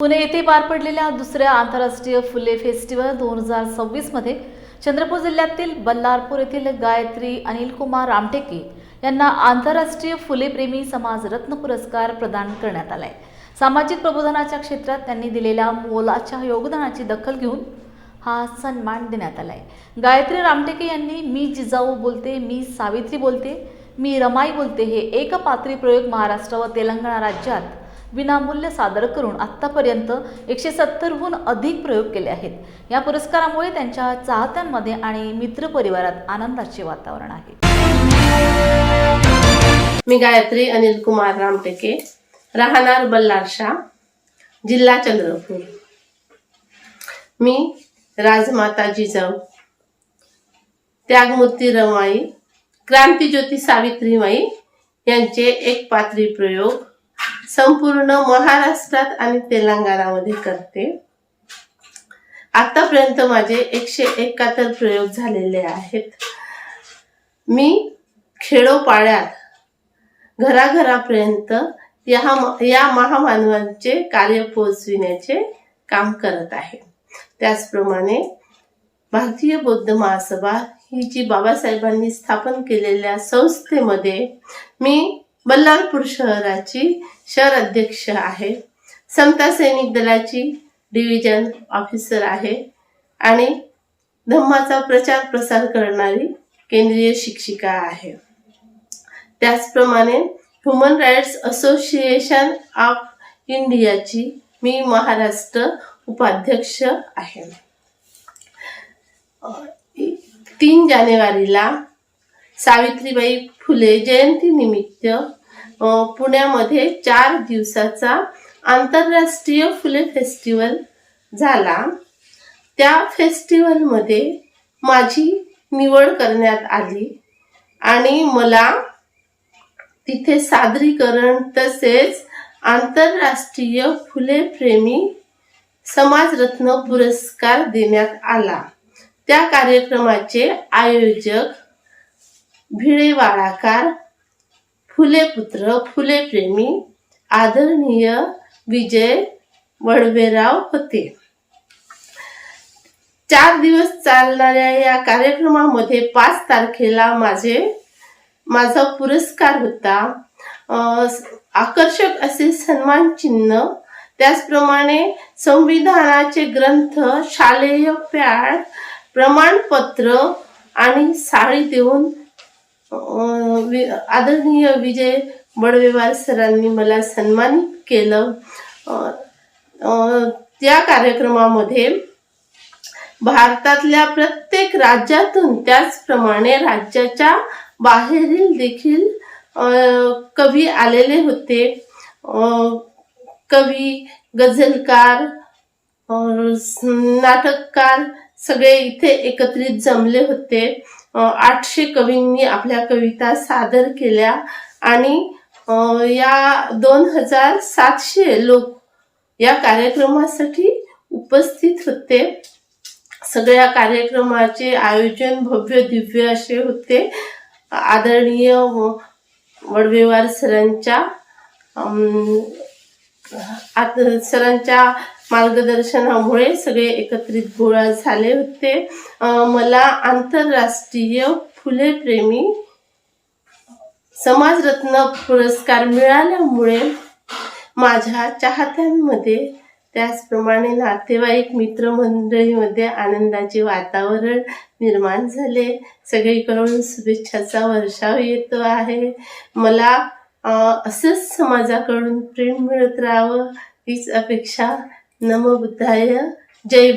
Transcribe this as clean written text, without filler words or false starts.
पुणे येथे पार पडलेल्या दुसऱ्या आंतरराष्ट्रीय फुले फेस्टिवल 2026 मध्ये चंद्रपूर जिल्ह्यातील बल्लारपूर येथील गायत्री अनिलकुमार रामटेके यांना आंतरराष्ट्रीय फुले प्रेमी समाज रत्न पुरस्कार प्रदान करण्यात आलाय। सामाजिक प्रबोधनाच्या क्षेत्रात त्यांनी दिलेल्या मोलाच्या योगदानाची दखल घेऊन हा सन्मान देण्यात आलाय। गायत्री रामटेके यांनी मी जिजाऊ बोलते, मी सावित्री बोलते, मी रमाई बोलते हे एकपात्री प्रयोग महाराष्ट्र व तेलंगणा राज्यात विनामूल्य सादर करून आतापर्यंत 170हून अधिक प्रयोग केले आहेत। या पुरस्कारामुळे त्यांच्या चाहत्यांमध्ये आणि मित्रपरिवारात आनंदाचे वातावरण आहे। मी गायत्री अनिलकुमार रामटेके, राहणार बल्लारशा, जिल्हा चंद्रपूर। मी राजमाता जिजाऊ, त्यागमूर्ती रमाई, क्रांतिज्योती सावित्रीबाई यांचे एकपात्री प्रयोग संपूर्ण महाराष्ट्रात आणि तेलंगणामध्ये करते। आतापर्यंत माझे 171 प्रयोग झालेले आहेत। मी खेडोपाड्यात घराघरापर्यंत या महामानवांचे कार्य पोहोचविण्याचे काम करत आहे। त्याचप्रमाणे भारतीय बौद्ध महासभा ही जी बाबासाहेबांनी स्थापन केलेल्या संस्थेमध्ये मी बल्लारपूर शहराची शहर अध्यक्ष आहे, समता सैनिक दलाची डिव्हिजन ऑफिसर आहे आणि धम्माचा प्रचार प्रसार करणारी केंद्रीय शिक्षिका आहे। त्याचप्रमाणे ह्युमन राईट्स असोसिएशन ऑफ इंडियाची मी महाराष्ट्र उपाध्यक्ष आहे। 3 जानेवारीला सावित्रीबाई फुले जयंती निमित्त पुण्यामध्ये 4 दिवसाचा आंतरराष्ट्रीय फुले फेस्टिवल झाला। त्या फेस्टिवलमध्ये माझी निवड करण्यात आली आणि मला तिथे सादरीकरण तसेच आंतरराष्ट्रीय फुले प्रेमी समाजरत्न पुरस्कार देण्यात आला। त्या कार्यक्रमाचे आयोजक भिडेवाडाकार, फुलेपुत्र, फुलेप्रेमी आदरणीय विजय वडवेराव होते। 4 दिवस चालणाऱ्या या कार्यक्रमामध्ये 5 तारखेला माझा पुरस्कार होता। आकर्षक असे सन्मान चिन्ह, त्याचप्रमाणे संविधानाचे ग्रंथ, शालेय पॅड, प्रमाणपत्र आणि साडी देऊन आदरणीय विजय वडवेवार सरांनी मला सन्मानित केलं। त्या कार्यक्रमामध्ये भारतातल्या प्रत्येक राज्यातून त्याचप्रमाणे राज्याच्या बाहेरील देखील कवी आलेले होते। कवी, गझलकार, नाटककार सगळे इथे एकत्रित जमले होते। 800 कवींनी आपल्या कविता सादर केल्या आणि या 2700 लोक या कार्यक्रमासाठी उपस्थित होते। सगळ्या कार्यक्रमाचे आयोजन भव्य दिव्य असे होते। आदरणीय वडवेवार सरांच्या मार्गदर्शनामुळे सगळे एकत्रित गोळा झाले होते। मला आंतरराष्ट्रीय फुले प्रेमी समाजरत्न पुरस्कार मिळाल्यामुळे माझ्या चाहत्यांमध्ये त्याचप्रमाणे नातेवाईक मित्रमंडळीमध्ये आनंदाचे वातावरण निर्माण झाले। सगळीकडून शुभेच्छाचा वर्षाव येतो आहे। मला असंच समाजाकडून प्रेम मिळत राहावं हीच अपेक्षा। नमो बुद्धाय, जय